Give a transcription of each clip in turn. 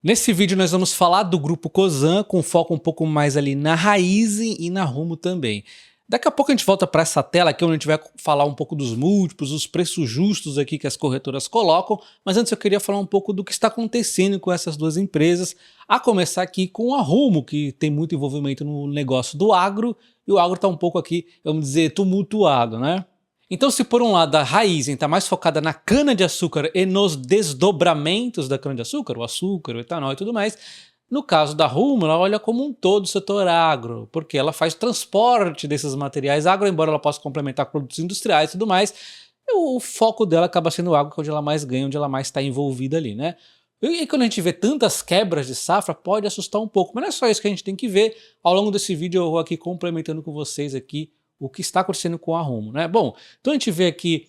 Nesse vídeo nós vamos falar do grupo Cosan, com foco um pouco mais ali na Raizen e na Rumo também. Daqui a pouco a gente volta para essa tela aqui onde a gente vai falar um pouco dos múltiplos, os preços justos aqui que as corretoras colocam, mas antes eu queria falar um pouco do que está acontecendo com essas duas empresas, a começar aqui com a Rumo, que tem muito envolvimento no negócio do agro, e o agro está um pouco aqui, vamos dizer, tumultuado, né? Então, se por um lado a Raizen está mais focada na cana-de-açúcar e nos desdobramentos da cana-de-açúcar, o açúcar, o etanol e tudo mais, no caso da Rumo, ela olha como um todo o setor agro, porque ela faz transporte desses materiais agro, embora ela possa complementar com produtos industriais e tudo mais, o foco dela acaba sendo o agro, que é onde ela mais ganha, onde ela mais está envolvida ali, né? E quando a gente vê tantas quebras de safra, pode assustar um pouco, mas não é só isso que a gente tem que ver. Ao longo desse vídeo eu vou aqui complementando com vocês aqui o que está acontecendo com a Rumo, né? Bom, então a gente vê aqui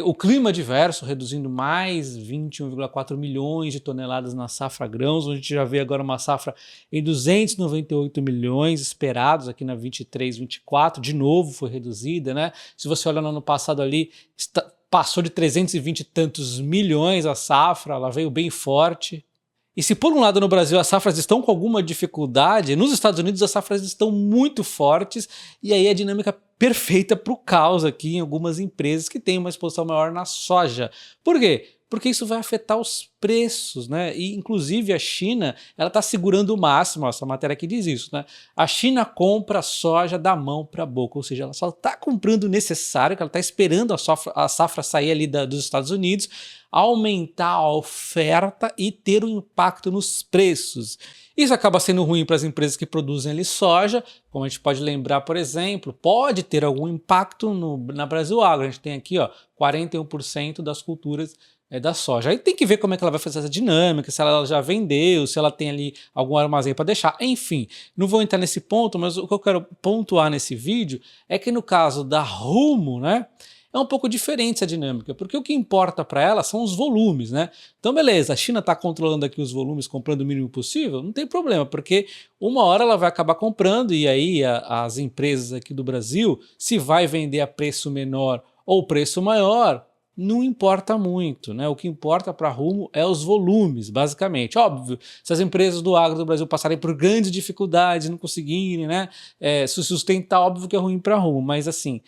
o clima adverso reduzindo mais 21,4 milhões de toneladas na safra grãos, onde a gente já vê agora uma safra em 298 milhões esperados aqui na 23-24, de novo foi reduzida, né? Se você olhar no ano passado ali, passou de 320 e tantos milhões a safra, ela veio bem forte. E se por um lado no Brasil as safras estão com alguma dificuldade, nos Estados Unidos as safras estão muito fortes, e aí a dinâmica perfeita para o caos aqui em algumas empresas que têm uma exposição maior na soja. Por quê? Porque isso vai afetar os preços, né? E inclusive a China, ela está segurando o máximo, essa matéria aqui diz isso, né? A China compra soja da mão para a boca, ou seja, ela só está comprando o necessário, que ela está esperando a safra sair ali dos Estados Unidos, aumentar a oferta e ter um impacto nos preços. Isso acaba sendo ruim para as empresas que produzem ali soja, como a gente pode lembrar, por exemplo, pode ter algum impacto na Brasil Agro. A gente tem aqui ó, 41% das culturas da soja. Aí tem que ver como é que ela vai fazer essa dinâmica, se ela já vendeu, se ela tem ali algum armazém para deixar, enfim. Não vou entrar nesse ponto, mas o que eu quero pontuar nesse vídeo é que no caso da Rumo, né, é um pouco diferente essa dinâmica, porque o que importa para ela são os volumes, né? Então beleza, a China está controlando aqui os volumes, comprando o mínimo possível, não tem problema, porque uma hora ela vai acabar comprando e aí as empresas aqui do Brasil, se vai vender a preço menor ou preço maior, não importa muito, né? O que importa para a Rumo é os volumes, basicamente. Óbvio, se as empresas do agro do Brasil passarem por grandes dificuldades, não conseguirem, né, se sustentar, óbvio que é ruim para a Rumo, mas assim,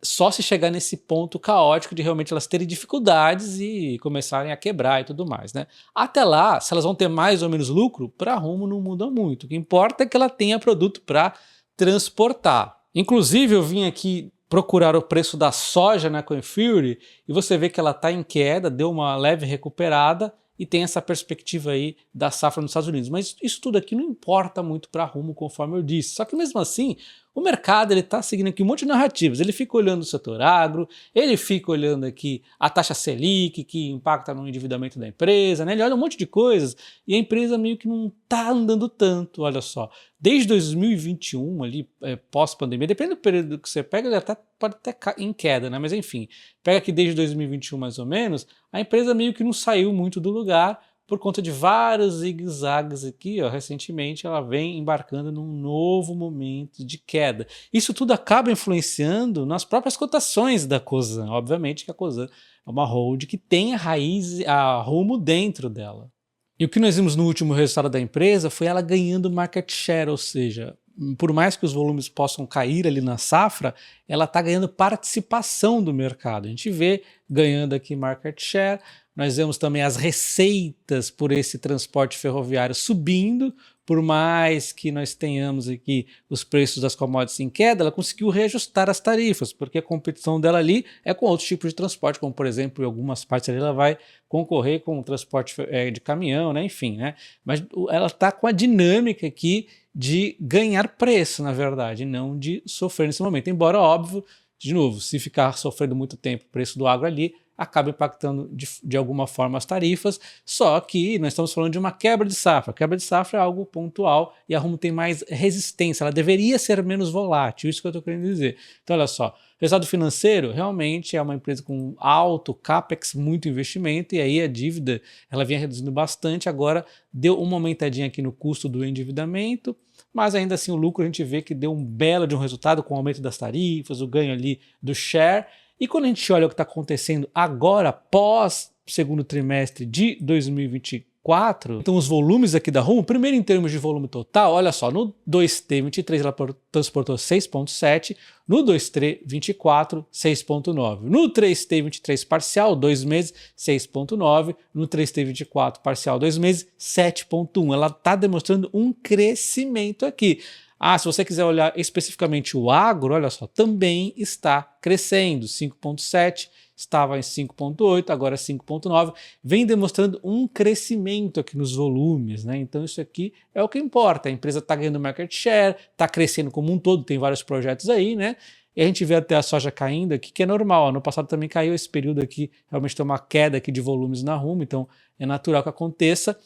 só se chegar nesse ponto caótico de realmente elas terem dificuldades e começarem a quebrar e tudo mais, né? Até lá, se elas vão ter mais ou menos lucro, para a Rumo não muda muito. O que importa é que ela tenha produto para transportar. Inclusive, eu vim aqui procurar o preço da soja na Coinfury e você vê que ela está em queda, deu uma leve recuperada e tem essa perspectiva aí da safra nos Estados Unidos. Mas isso tudo aqui não importa muito para a Rumo, conforme eu disse. Só que mesmo assim, o mercado está seguindo aqui um monte de narrativas. Ele fica olhando o setor agro, ele fica olhando aqui a taxa Selic, que impacta no endividamento da empresa, né? Ele olha um monte de coisas e a empresa meio que não está andando tanto, olha só. Desde 2021, ali, pós-pandemia, depende do período que você pega, ele até pode até em queda, né? Mas enfim, pega aqui desde 2021 mais ou menos, a empresa meio que não saiu muito do lugar, por conta de vários zigue-zagues aqui, ó, recentemente ela vem embarcando num novo momento de queda. Isso tudo acaba influenciando nas próprias cotações da Cosan. Obviamente que a Cosan é uma hold que tem a Rumo dentro dela. E o que nós vimos no último resultado da empresa foi ela ganhando market share, ou seja, por mais que os volumes possam cair ali na safra, ela está ganhando participação do mercado. A gente vê ganhando aqui market share, nós vemos também as receitas por esse transporte ferroviário subindo, por mais que nós tenhamos aqui os preços das commodities em queda, ela conseguiu reajustar as tarifas, porque a competição dela ali é com outros tipos de transporte, como por exemplo, em algumas partes ali ela vai concorrer com o transporte de caminhão, né? Enfim, né? Mas ela está com a dinâmica aqui de ganhar preço, na verdade, não de sofrer nesse momento. Embora, óbvio, de novo, se ficar sofrendo muito tempo o preço do agro ali, acaba impactando de alguma forma as tarifas, só que nós estamos falando de uma quebra de safra. Quebra de safra é algo pontual e a Rumo tem mais resistência, ela deveria ser menos volátil, isso que eu estou querendo dizer. Então olha só, resultado financeiro realmente é uma empresa com alto capex, muito investimento, e aí a dívida ela vinha reduzindo bastante, agora deu uma aumentadinha aqui no custo do endividamento, mas ainda assim o lucro a gente vê que deu um belo de um resultado com o aumento das tarifas, o ganho ali do share. E quando a gente olha o que está acontecendo agora, pós segundo trimestre de 2024, 2024, então os volumes aqui da Rumo, primeiro em termos de volume total, olha só, no 2T23 ela transportou 6,7, no 2T24, 6,9, no 3T23 parcial, 2 meses, 6,9, no 3T24 parcial, 2 meses, 7,1. Ela está demonstrando um crescimento aqui. Se você quiser olhar especificamente o agro, olha só, também está crescendo, 5,7, estava em 5,8, agora 5,9, vem demonstrando um crescimento aqui nos volumes, né? Então isso aqui é o que importa, a empresa está ganhando market share, está crescendo como um todo, tem vários projetos aí, né? E a gente vê até a soja caindo aqui, que é normal, ano passado também caiu, esse período aqui realmente tem uma queda aqui de volumes na Rumo, então é natural que aconteça.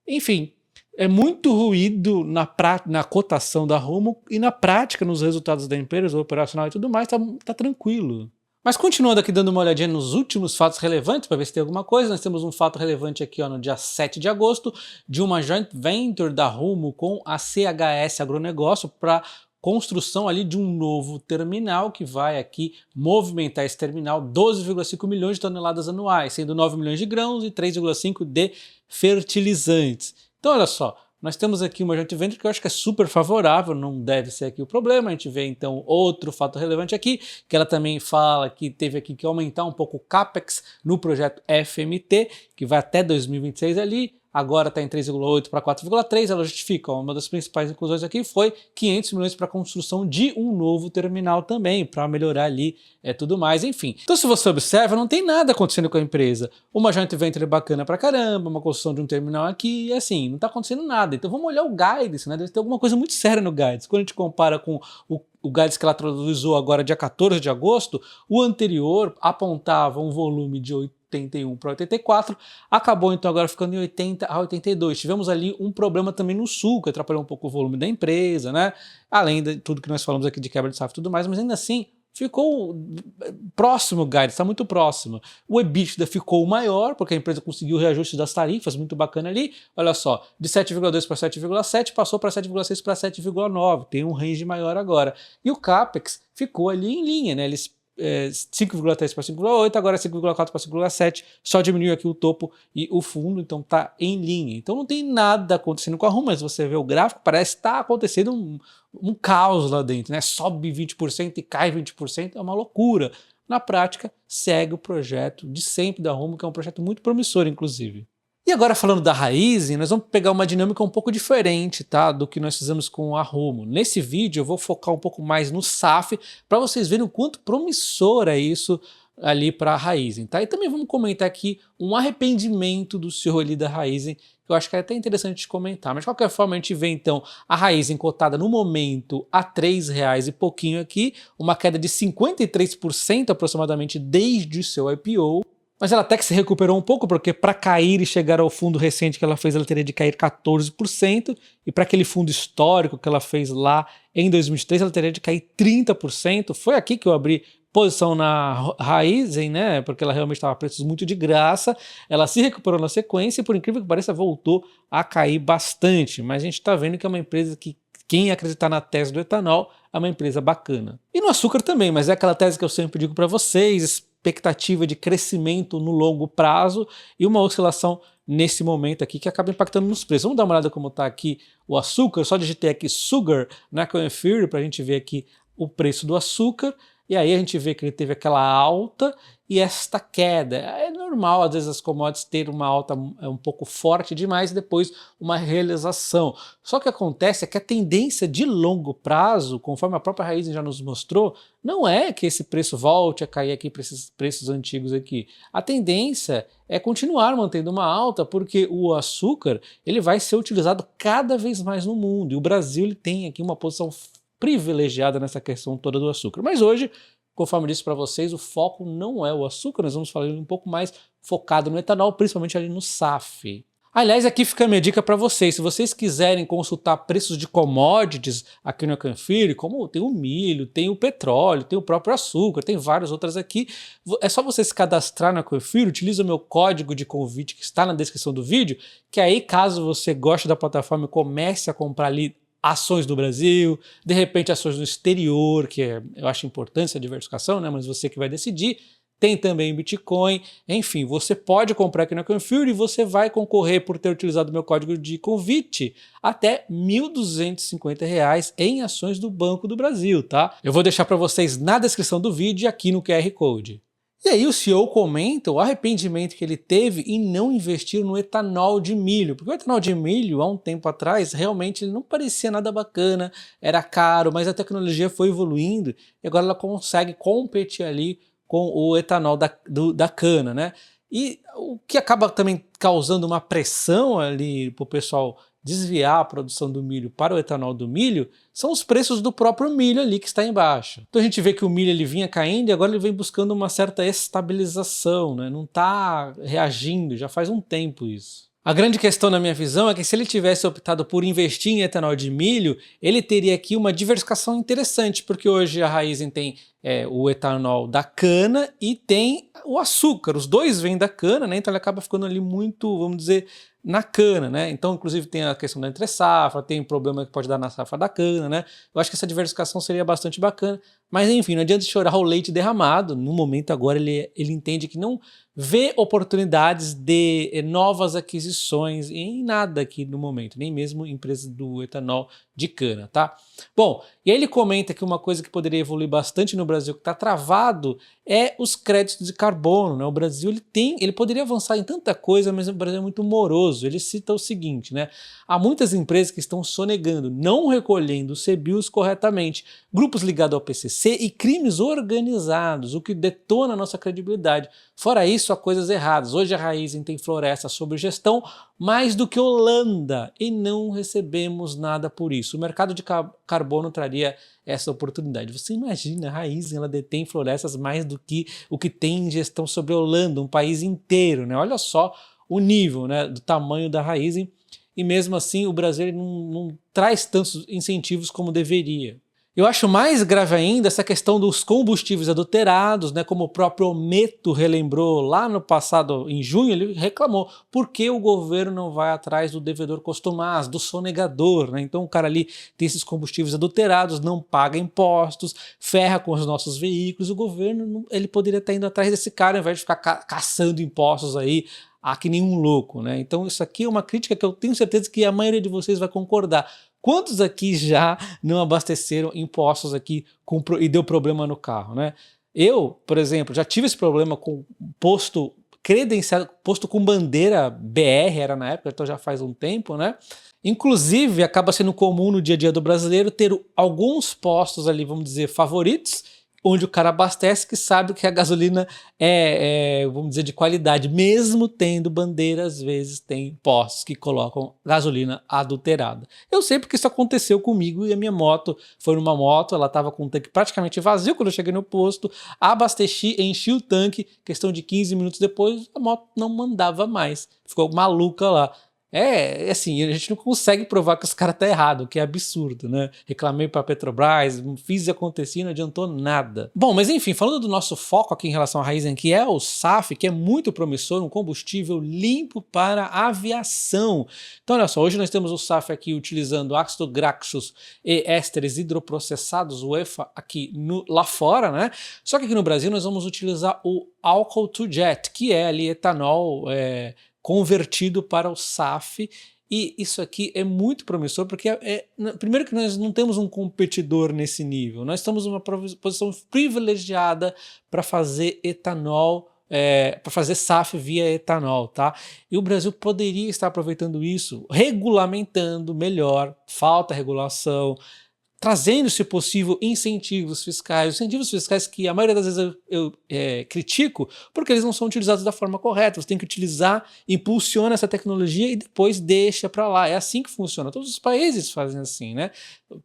Enfim, é muito ruído na cotação da Rumo e na prática, nos resultados da empresa, operacional e tudo mais, tá tranquilo. Mas continuando aqui dando uma olhadinha nos últimos fatos relevantes, para ver se tem alguma coisa, nós temos um fato relevante aqui no dia 7 de agosto, de uma joint venture da Rumo com a CHS Agronegócio para construção ali de um novo terminal que vai aqui movimentar esse terminal 12,5 milhões de toneladas anuais, sendo 9 milhões de grãos e 3,5 de fertilizantes. Então olha só, nós temos aqui uma joint venture que eu acho que é super favorável, não deve ser aqui o problema. A gente vê então outro fato relevante aqui, que ela também fala que teve aqui que aumentar um pouco o CAPEX no projeto FMT, que vai até 2026 ali, agora está em 3,8 para 4,3, ela justifica, uma das principais inclusões aqui foi 500 milhões para a construção de um novo terminal também, para melhorar ali tudo mais, enfim. Então se você observa, não tem nada acontecendo com a empresa. Uma joint venture bacana pra caramba, uma construção de um terminal aqui, e assim, não está acontecendo nada. Então vamos olhar o guidance, né? Deve ter alguma coisa muito séria no guidance. Quando a gente compara com o guidance que ela atualizou agora dia 14 de agosto, o anterior apontava um volume de 81 para 84, acabou então agora ficando em 80 a 82. Tivemos ali um problema também no sul, que atrapalhou um pouco o volume da empresa, né? Além de tudo que nós falamos aqui de quebra de safra e tudo mais, mas ainda assim ficou próximo o guidance, está muito próximo. O EBITDA ficou maior, porque a empresa conseguiu o reajuste das tarifas, muito bacana ali. Olha só, de 7,2 para 7,7, passou para 7,6 para 7,9, tem um range maior agora. E o CAPEX ficou ali em linha, né? Eles 5,3 para 5,8, agora 5,4 para 5,7, só diminuiu aqui o topo e o fundo, então está em linha. Então não tem nada acontecendo com a Rumo, mas você vê o gráfico, parece que está acontecendo um caos lá dentro, né? Sobe 20% e cai 20%, é uma loucura. Na prática, segue o projeto de sempre da Rumo, que é um projeto muito promissor, inclusive. E agora falando da Raízen, nós vamos pegar uma dinâmica um pouco diferente, tá, do que nós fizemos com a Rumo. Nesse vídeo eu vou focar um pouco mais no SAF, para vocês verem o quanto promissor é isso ali para a Raízen, tá? E também vamos comentar aqui um arrependimento do senhor ali da Raízen, que eu acho que é até interessante de comentar. Mas de qualquer forma a gente vê então a Raízen cotada no momento a R$3 e pouquinho aqui, uma queda de 53% aproximadamente desde o seu IPO. Mas ela até que se recuperou um pouco, porque para cair e chegar ao fundo recente que ela fez, ela teria de cair 14%, e para aquele fundo histórico que ela fez lá em 2023, ela teria de cair 30%. Foi aqui que eu abri posição na Raízen, né? Porque ela realmente estava a preços muito de graça. Ela se recuperou na sequência e, por incrível que pareça, voltou a cair bastante. Mas a gente está vendo que é uma empresa que, quem acreditar na tese do etanol, é uma empresa bacana. E no açúcar também, mas é aquela tese que eu sempre digo para vocês, expectativa de crescimento no longo prazo e uma oscilação nesse momento aqui que acaba impactando nos preços. Vamos dar uma olhada como está aqui o açúcar, só digitei aqui Sugar na Coinfury para a gente ver aqui o preço do açúcar, e aí a gente vê que ele teve aquela alta e esta queda. É normal, às vezes, as commodities terem uma alta um pouco forte demais e depois uma realização. Só que acontece é que a tendência de longo prazo, conforme a própria Raízen já nos mostrou, não é que esse preço volte a cair aqui para esses preços antigos aqui. A tendência é continuar mantendo uma alta, porque o açúcar ele vai ser utilizado cada vez mais no mundo. E o Brasil ele tem aqui uma posição privilegiada nessa questão toda do açúcar. Mas hoje, conforme eu disse para vocês, o foco não é o açúcar, nós vamos falar um pouco mais focado no etanol, principalmente ali no SAF. Aliás, aqui fica a minha dica para vocês, se vocês quiserem consultar preços de commodities aqui no Coinfury, como tem o milho, tem o petróleo, tem o próprio açúcar, tem várias outras aqui, é só você se cadastrar na Coinfury, utiliza o meu código de convite que está na descrição do vídeo, que aí caso você goste da plataforma e comece a comprar ali ações do Brasil, de repente ações no exterior, que eu acho importante essa diversificação, né? Mas você que vai decidir, tem também Bitcoin, enfim, você pode comprar aqui na ConFury e você vai concorrer, por ter utilizado meu código de convite, até R$ 1.250 em ações do Banco do Brasil, tá? Eu vou deixar para vocês na descrição do vídeo e aqui no QR Code. E aí o CEO comenta o arrependimento que ele teve em não investir no etanol de milho, porque o etanol de milho, há um tempo atrás, realmente ele não parecia nada bacana, era caro, mas a tecnologia foi evoluindo e agora ela consegue competir ali com o etanol da cana, né? E o que acaba também causando uma pressão ali para o pessoal desviar a produção do milho para o etanol do milho são os preços do próprio milho ali que está embaixo. Então a gente vê que o milho ele vinha caindo e agora ele vem buscando uma certa estabilização, né? Não está reagindo, já faz um tempo isso. A grande questão na minha visão é que se ele tivesse optado por investir em etanol de milho, ele teria aqui uma diversificação interessante, porque hoje a Raízen tem o etanol da cana e tem o açúcar, os dois vêm da cana, né? Então ele acaba ficando ali muito, vamos dizer, na cana, né? Então inclusive tem a questão da entre-safra, tem problema que pode dar na safra da cana, né? Eu acho que essa diversificação seria bastante bacana, mas enfim, não adianta chorar o leite derramado. No momento agora ele entende que não vê oportunidades de novas aquisições em nada aqui no momento, nem mesmo empresas do etanol de cana, tá? Bom, e aí ele comenta que uma coisa que poderia evoluir bastante no Brasil que está travado é os créditos de carbono, né? O Brasil ele poderia avançar em tanta coisa, mas o Brasil é muito moroso. Ele cita o seguinte, né? Há muitas empresas que estão sonegando, não recolhendo os CBIOs corretamente, grupos ligados ao PCC e crimes organizados, o que detona a nossa credibilidade. Fora isso, há coisas erradas. Hoje a Raízen tem floresta sob gestão mais do que Holanda e não recebemos nada por isso. O mercado de carbono traria essa oportunidade. Você imagina, a Raízen ela detém florestas mais do que o que tem em gestão sobre a Holanda, um país inteiro, né? Olha só o nível, né, do tamanho da Raízen, e mesmo assim o Brasil não traz tantos incentivos como deveria. Eu acho mais grave ainda essa questão dos combustíveis adulterados, né? Como o próprio Meto relembrou lá no passado, em junho, ele reclamou por que o governo não vai atrás do devedor costumaz, do sonegador, né? Então o cara ali tem esses combustíveis adulterados, não paga impostos, ferra com os nossos veículos, o governo ele poderia estar indo atrás desse cara ao invés de ficar caçando impostos aí, que nem um louco, né? Então isso aqui é uma crítica que eu tenho certeza que a maioria de vocês vai concordar. Quantos aqui já não abasteceram impostos aqui e deu problema no carro, né? Eu, por exemplo, já tive esse problema com posto credenciado, posto com bandeira BR, era na época, então já faz um tempo, né? Inclusive, acaba sendo comum no dia a dia do brasileiro ter alguns postos ali, vamos dizer, favoritos, onde o cara abastece que sabe que a gasolina vamos dizer, de qualidade, mesmo tendo bandeira, às vezes tem postos que colocam gasolina adulterada. Eu sei porque isso aconteceu comigo e a minha moto foi numa moto, ela estava com o tanque praticamente vazio quando eu cheguei no posto, abasteci, enchi o tanque, questão de 15 minutos depois, a moto não mandava mais, ficou maluca lá. Assim, a gente não consegue provar que os caras estão errados, o que é absurdo, né? Reclamei para a Petrobras, fiz e aconteci, não adiantou nada. Bom, mas enfim, falando do nosso foco aqui em relação à Raízen, que é o SAF, que é muito promissor, um combustível limpo para a aviação. Então, olha só, hoje nós temos o SAF aqui utilizando ácido graxos e ésteres hidroprocessados, o EFA, aqui lá fora, né? Só que aqui no Brasil nós vamos utilizar o álcool to jet, que é ali etanol, convertido para o SAF, e isso aqui é muito promissor porque primeiro que nós não temos um competidor nesse nível, nós estamos numa posição privilegiada para fazer etanol, para fazer SAF via etanol, tá? E o Brasil poderia estar aproveitando isso, regulamentando melhor, falta regulação, trazendo, se possível, incentivos fiscais que a maioria das vezes eu critico, porque eles não são utilizados da forma correta. Você tem que utilizar, impulsiona essa tecnologia e depois deixa para lá. É assim que funciona. Todos os países fazem assim, né?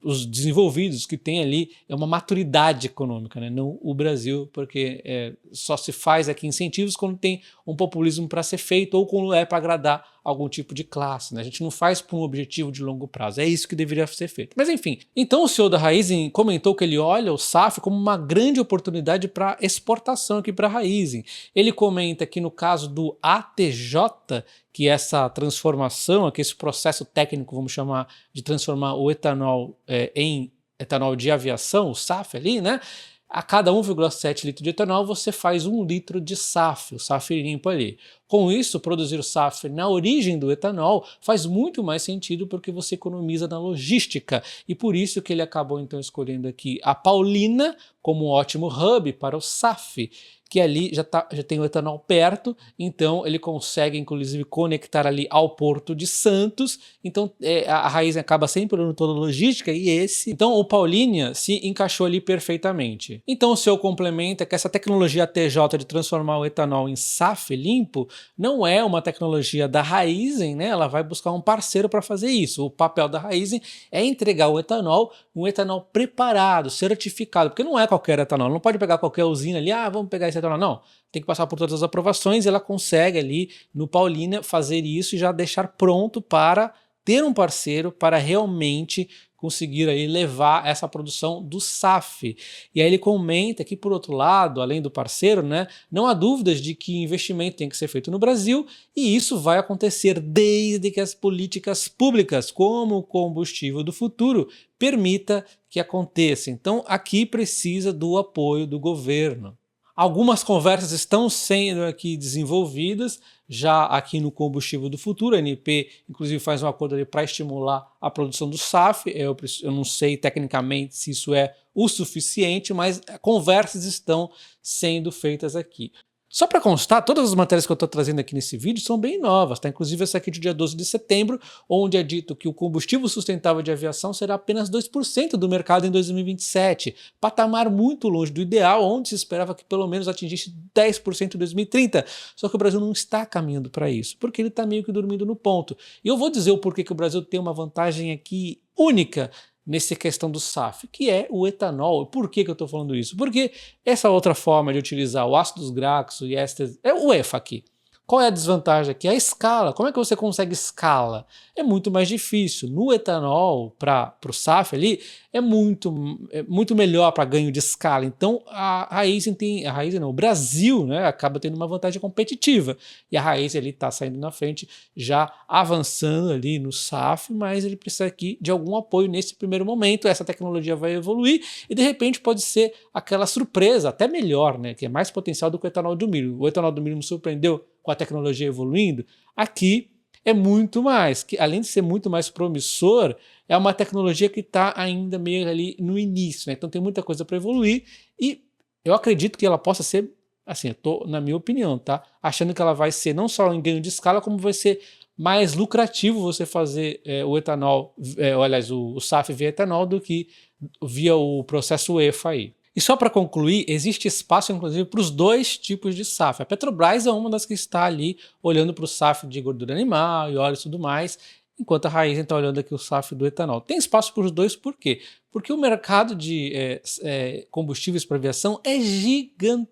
Os desenvolvidos que têm ali uma maturidade econômica, né? Não o Brasil, porque só se faz aqui incentivos quando tem um populismo para ser feito ou quando é para agradar algum tipo de classe, né? A gente não faz por um objetivo de longo prazo, é isso que deveria ser feito. Mas enfim, então o CEO da Raízen comentou que ele olha o SAF como uma grande oportunidade para exportação aqui para a Raízen. Ele comenta que no caso do ATJ, que essa transformação, que esse processo técnico, vamos chamar de transformar o etanol em etanol de aviação, o SAF ali, né? A cada 1,7 litro de etanol você faz 1 litro de SAF, o SAF limpo ali. Com isso, produzir o SAF na origem do etanol faz muito mais sentido porque você economiza na logística. E por isso que ele acabou então escolhendo aqui a Paulínia como um ótimo hub para o SAF, que ali já tem o etanol perto, então ele consegue inclusive conectar ali ao Porto de Santos, então a Raízen acaba sempre olhando toda a logística então o Paulínia se encaixou ali perfeitamente. Então o seu complemento é que essa tecnologia ATJ de transformar o etanol em SAF limpo não é uma tecnologia da Raízen, né? Ela vai buscar um parceiro para fazer isso. O papel da Raízen é entregar o etanol, um etanol preparado, certificado, porque não é qualquer etanol, não pode pegar qualquer usina ali, vamos pegar esse etanol, não. Tem que passar por todas as aprovações e ela consegue ali no Paulínia fazer isso e já deixar pronto para ter um parceiro para realmente conseguir aí levar essa produção do SAF. E aí ele comenta que, por outro lado, além do parceiro, né, não há dúvidas de que investimento tem que ser feito no Brasil e isso vai acontecer desde que as políticas públicas, como o combustível do futuro, permita que aconteça. Então aqui precisa do apoio do governo. Algumas conversas estão sendo aqui desenvolvidas, já aqui no combustível do futuro. A ANP, inclusive, faz um acordo ali para estimular a produção do SAF. Eu não sei tecnicamente se isso é o suficiente, mas conversas estão sendo feitas aqui. Só para constar, todas as matérias que eu estou trazendo aqui nesse vídeo são bem novas, tá? Inclusive essa aqui do dia 12 de setembro, onde é dito que o combustível sustentável de aviação será apenas 2% do mercado em 2027, patamar muito longe do ideal, onde se esperava que pelo menos atingisse 10% em 2030. Só que o Brasil não está caminhando para isso, porque ele está meio que dormindo no ponto. E eu vou dizer o porquê que o Brasil tem uma vantagem aqui única nessa questão do SAF, que é o etanol. Por que eu estou falando isso? Porque essa outra forma de utilizar o ácido graxo e éster é o EFA aqui. Qual é a desvantagem aqui? A escala. Como é que você consegue escala? É muito mais difícil. No etanol, para o SAF ali, é muito melhor para ganho de escala. Então o Brasil, né, acaba tendo uma vantagem competitiva. E a Raízen ali está saindo na frente, já avançando ali no SAF, mas ele precisa aqui de algum apoio nesse primeiro momento. Essa tecnologia vai evoluir e de repente pode ser aquela surpresa, até melhor, né, que é mais potencial do que o etanol do milho. O etanol do milho me surpreendeu com a tecnologia evoluindo. Aqui é muito mais, que além de ser muito mais promissor, é uma tecnologia que está ainda meio ali no início, né? Então tem muita coisa para evoluir e eu acredito que ela possa ser, assim, eu tô, na minha opinião, tá? Achando que ela vai ser não só em ganho de escala, como vai ser mais lucrativo você fazer o etanol, aliás, o SAF via etanol do que via o processo EFA aí. E só para concluir, existe espaço inclusive para os dois tipos de SAF. A Petrobras é uma das que está ali olhando para o SAF de gordura animal e óleo e tudo mais, enquanto a Raízen está olhando aqui o SAF do etanol. Tem espaço para os dois, por quê? Porque o mercado de combustíveis para aviação é gigantesco.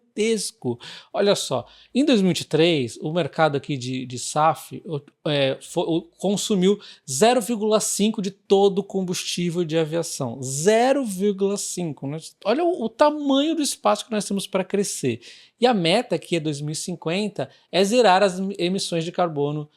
Olha só, em 2023, o mercado aqui de SAF consumiu 0,5 de todo o combustível de aviação. 0,5. Né? Olha o tamanho do espaço que nós temos para crescer. E a meta aqui é 2050 é zerar as emissões de carbono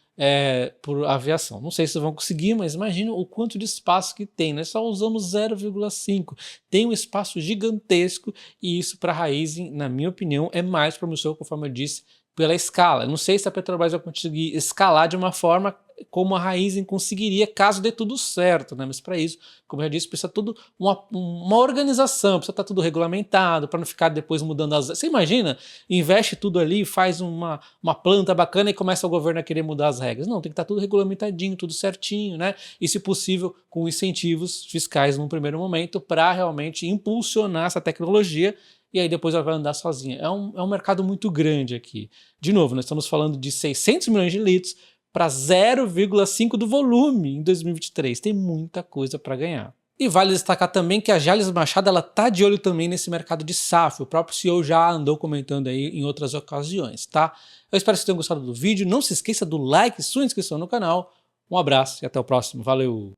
por aviação. Não sei se vão conseguir, mas imagina o quanto de espaço que tem. Nós só usamos 0,5. Tem um espaço gigantesco e isso para a Raízen, na minha opinião, é mais promissor, conforme eu disse, pela escala. Eu não sei se a Petrobras vai conseguir escalar de uma forma como a Raízen conseguiria caso dê tudo certo, né? Mas para isso, como eu já disse, precisa tudo uma organização, precisa estar tudo regulamentado para não ficar depois mudando as... Você imagina, investe tudo ali, faz uma planta bacana e começa o governo a querer mudar as regras. Não, tem que estar tudo regulamentadinho, tudo certinho, né? E se possível com incentivos fiscais num primeiro momento para realmente impulsionar essa tecnologia e aí depois ela vai andar sozinha. É um mercado muito grande aqui. De novo, nós estamos falando de 600 milhões de litros para 0,5 do volume em 2023. Tem muita coisa para ganhar. E vale destacar também que a Jalles Machado está de olho também nesse mercado de SAF. O próprio CEO já andou comentando aí em outras ocasiões, tá? Eu espero que vocês tenham gostado do vídeo. Não se esqueça do like e sua inscrição no canal. Um abraço e até o próximo. Valeu!